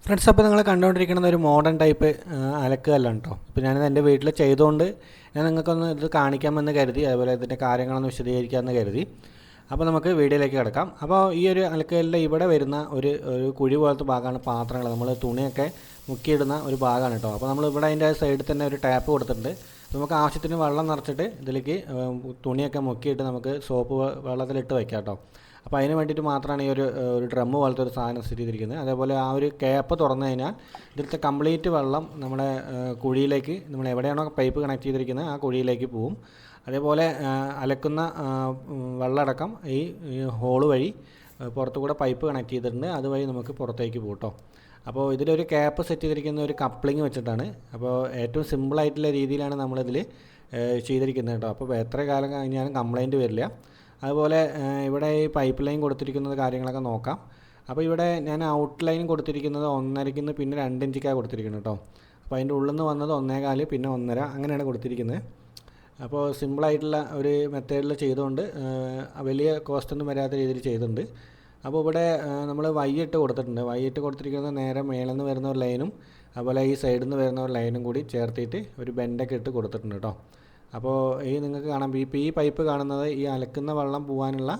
Friends, അപ്പോൾ നിങ്ങൾ കണ്ടുകൊണ്ടിരിക്കുന്നത് ഒരു മോഡേൺ ടൈപ്പ് അലക്കുകല്ലാണ് കേട്ടോ. ഇപ്പോൾ ഞാനിത് എൻ്റെ വീട്ടിൽ ചെയ്തുകൊണ്ട് ഞാൻ നിങ്ങൾക്കൊന്ന് ഇത് കാണിക്കാമെന്ന് കരുതി, അതുപോലെ ഇതിൻ്റെ കാര്യങ്ങളൊന്ന് വിശദീകരിക്കാമെന്ന് കരുതി. അപ്പോൾ നമുക്ക് വീഡിയോയിലേക്ക് കിടക്കാം. അപ്പോൾ ഈ ഒരു അലക്കുകല്ലിൽ ഇവിടെ വരുന്ന ഒരു കുഴി പോലത്തെ ഭാഗമാണ് പാത്രങ്ങൾ, നമ്മൾ തുണിയൊക്കെ മുക്കിയിടുന്ന ഒരു ഭാഗമാണ് കേട്ടോ. അപ്പോൾ നമ്മൾ ഇവിടെ അതിൻ്റെ സൈഡിൽ തന്നെ ഒരു ടാപ്പ് കൊടുത്തിട്ടുണ്ട്. നമുക്ക് ആവശ്യത്തിന് വെള്ളം നിറച്ചിട്ട് ഇതിലേക്ക് തുണിയൊക്കെ മുക്കിയിട്ട് നമുക്ക് സോപ്പ് വെള്ളത്തിലിട്ട് വയ്ക്കാം കേട്ടോ. അപ്പോൾ അതിന് വേണ്ടിയിട്ട് മാത്രമാണ് ഈ ഒരു ഡ്രമ്മ് പോലത്തെ ഒരു സാധനം സെറ്റ് ചെയ്തിരിക്കുന്നത്. അതേപോലെ ആ ഒരു ക്യാപ്പ് തുറന്നു കഴിഞ്ഞാൽ ഇതിലത്തെ കംപ്ലീറ്റ് വെള്ളം നമ്മുടെ കുഴിയിലേക്ക്, നമ്മൾ എവിടെയാണോ പൈപ്പ് കണക്ട് ചെയ്തിരിക്കുന്നത് ആ കുഴിയിലേക്ക് പോവും. അതേപോലെ അലക്കുന്ന വെള്ളമടക്കം ഈ ഹോള് വഴി പുറത്തു കൂടെ പൈപ്പ് കണക്ട് ചെയ്തിട്ടുണ്ട്, അതുവഴി നമുക്ക് പുറത്തേക്ക് പോകും കേട്ടോ. അപ്പോൾ ഇതിലൊരു ക്യാപ്പ് സെറ്റ് ചെയ്തിരിക്കുന്ന ഒരു കപ്ലിങ് വെച്ചിട്ടാണ്. അപ്പോൾ ഏറ്റവും സിമ്പിളായിട്ടുള്ള രീതിയിലാണ് നമ്മളിതിൽ ചെയ്തിരിക്കുന്നത് കേട്ടോ. അപ്പോൾ എത്ര കാലം കഴിഞ്ഞാലും കംപ്ലൈൻറ്റ് വരില്ല. അതുപോലെ ഇവിടെ ഈ പൈപ്പ് ലൈൻ കൊടുത്തിരിക്കുന്നത് കാര്യങ്ങളൊക്കെ നോക്കാം. അപ്പോൾ ഇവിടെ ഞാൻ ഔട്ട് ലൈൻ കൊടുത്തിരിക്കുന്നത് 1.5 പിന്നെ 2 ഇഞ്ചിക്കാണ് കൊടുത്തിരിക്കുന്നത് കേട്ടോ. അപ്പോൾ അതിൻ്റെ ഉള്ളിൽ നിന്ന് വന്നത് 1.25 പിന്നെ 1.5 അങ്ങനെയാണ് കൊടുത്തിരിക്കുന്നത്. അപ്പോൾ സിമ്പിളായിട്ടുള്ള ഒരു മെത്തേഡിൽ ചെയ്തുകൊണ്ട് വലിയ കോസ്റ്റൊന്നും വരാത്ത രീതിയിൽ ചെയ്തിട്ടുണ്ട്. അപ്പോൾ ഇവിടെ നമ്മൾ വൈയിട്ട് കൊടുത്തിട്ടുണ്ട്. വൈയിട്ട് കൊടുത്തിരിക്കുന്നത് നേരെ മേളിൽ നിന്ന് വരുന്ന ഒരു ലൈനും അതുപോലെ ഈ സൈഡിൽ നിന്ന് വരുന്ന ഒരു ലൈനും കൂടി ചേർത്തിട്ട് ഒരു ബെൻഡൊക്കെ ഇട്ട് കൊടുത്തിട്ടുണ്ട് കേട്ടോ. അപ്പോൾ ഈ നിങ്ങൾക്ക് കാണാം, ഈ പൈപ്പ് കാണുന്നത് ഈ അലക്കുന്ന വെള്ളം പോകാനുള്ള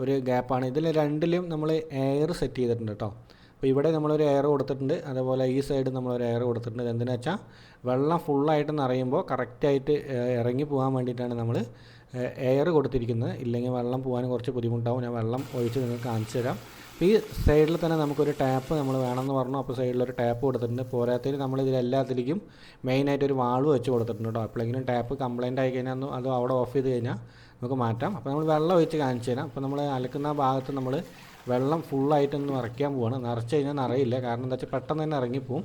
ഒരു ഗ്യാപ്പാണ്. ഇതിൽ രണ്ടിലും നമ്മൾ എയർ സെറ്റ് ചെയ്തിട്ടുണ്ട് കേട്ടോ. അപ്പോൾ ഇവിടെ നമ്മളൊരു എയർ കൊടുത്തിട്ടുണ്ട്, അതേപോലെ ഈ സൈഡ് നമ്മളൊരു എയർ കൊടുത്തിട്ടുണ്ട്. എന്തിനാ വെച്ചാൽ വെള്ളം ഫുള്ളായിട്ട് നിറയുമ്പോൾ കറക്റ്റായിട്ട് ഇറങ്ങി പോകാൻ വേണ്ടിയിട്ടാണ് നമ്മൾ എയർ കൊടുത്തിരിക്കുന്നത്. ഇല്ലെങ്കിൽ വെള്ളം പോകാൻ കുറച്ച് ബുദ്ധിമുട്ടാവും. ഞാൻ വെള്ളം ഒഴിച്ച് നിങ്ങൾക്ക് കാണിച്ചു തരാം. അപ്പോൾ ഈ സൈഡിൽ തന്നെ നമുക്കൊരു ടാപ്പ് നമ്മൾ വേണമെന്ന് പറഞ്ഞു. അപ്പോൾ സൈഡിലൊരു ടാപ്പ് കൊടുത്തിട്ടുണ്ട്. പോരാത്തതിന് നമ്മളിതിലെല്ലാത്തിലേക്കും മെയിനായിട്ടൊരു വാൾവ് വെച്ച് കൊടുത്തിട്ടുണ്ട് കേട്ടോ. എപ്പോഴെങ്കിലും ടാപ്പ് കംപ്ലയിൻ്റ് ആയി കഴിഞ്ഞാൽ അത് അവിടെ ഓഫ് ചെയ്ത് കഴിഞ്ഞാൽ നമുക്ക് മാറ്റാം. അപ്പോൾ നമ്മൾ വെള്ളം ഒഴിച്ച് കാണിച്ചു തരാം. അപ്പോൾ നമ്മൾ അലക്കുന്ന ഭാഗത്ത് നമ്മൾ വെള്ളം ഫുള്ളായിട്ടൊന്ന് നിറയ്ക്കാൻ പോവാണ്. നിറച്ച് കഴിഞ്ഞാൽ നിറയില്ല, കാരണം എന്താ വെച്ചാൽ പെട്ടെന്ന് തന്നെ ഇറങ്ങിപ്പോവും.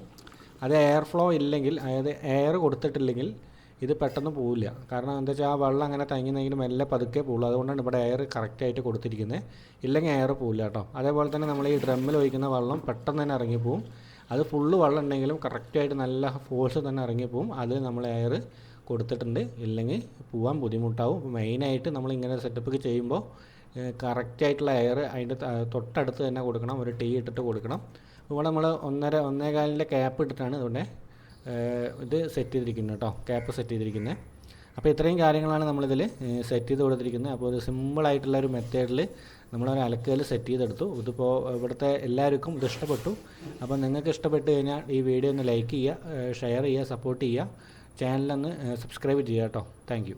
അത് എയർ ഫ്ലോ ഇല്ലെങ്കിൽ, അതായത് എയർ കൊടുത്തിട്ടില്ലെങ്കിൽ ഇത് പെട്ടെന്ന് പോവില്ല. കാരണം എന്താ വെച്ചാൽ ആ വെള്ളം അങ്ങനെ തങ്ങിനെങ്കിലും മെല്ലെ പതുക്കെ പോകുള്ളൂ. അതുകൊണ്ടാണ് ഇവിടെ എയർ കറക്റ്റായിട്ട് കൊടുത്തിരിക്കുന്നത്. ഇല്ലെങ്കിൽ എയർ പോവില്ല കേട്ടോ. അതേപോലെ തന്നെ നമ്മൾ ഈ ഡ്രമ്മിൽ ഒഴിക്കുന്ന വെള്ളം പെട്ടെന്ന് തന്നെ ഇറങ്ങിപ്പോവും. അത് ഫുള്ള് വെള്ളം ഉണ്ടെങ്കിലും കറക്റ്റായിട്ട് നല്ല ഫോഴ്സ് തന്നെ ഇറങ്ങിപ്പോവും. അത് നമ്മൾ എയർ കൊടുത്തിട്ടുണ്ട്, ഇല്ലെങ്കിൽ പോകാൻ ബുദ്ധിമുട്ടാവും. മെയിനായിട്ട് നമ്മളിങ്ങനെ സെറ്റപ്പൊക്കെ ചെയ്യുമ്പോൾ കറക്റ്റായിട്ടുള്ള എയർ അതിൻ്റെ തൊട്ടടുത്ത് തന്നെ കൊടുക്കണം. ഒരു ടീ ഇട്ടിട്ട് കൊടുക്കണം. ഇവിടെ നമ്മൾ 1.25 ക്യാപ്പ് ഇട്ടിട്ടാണ് ഇവിടെ ഇത് സെറ്റ് ചെയ്തിരിക്കുന്നത് കേട്ടോ. ക്യാപ്പ് സെറ്റ് ചെയ്തിരിക്കുന്നത്. അപ്പോൾ ഇത്രയും കാര്യങ്ങളാണ് നമ്മളിതിൽ സെറ്റ് ചെയ്ത് കൊടുത്തിരിക്കുന്നത്. അപ്പോൾ ഒരു സിമ്പിളായിട്ടുള്ള ഒരു മെത്തേഡിൽ നമ്മളൊരു അലക്കൽ സെറ്റ് ചെയ്തെടുത്തു. ഇതിപ്പോൾ ഇവിടുത്തെ എല്ലാവർക്കും ഇത് ഇഷ്ടപ്പെട്ടു. അപ്പോൾ നിങ്ങൾക്ക് ഇഷ്ടപ്പെട്ട് കഴിഞ്ഞാൽ ഈ വീഡിയോ ഒന്ന് ലൈക്ക് ചെയ്യുക, ഷെയർ ചെയ്യുക, സപ്പോർട്ട് ചെയ്യുക, ചാനലൊന്ന് സബ്സ്ക്രൈബ് ചെയ്യുക കേട്ടോ. താങ്ക്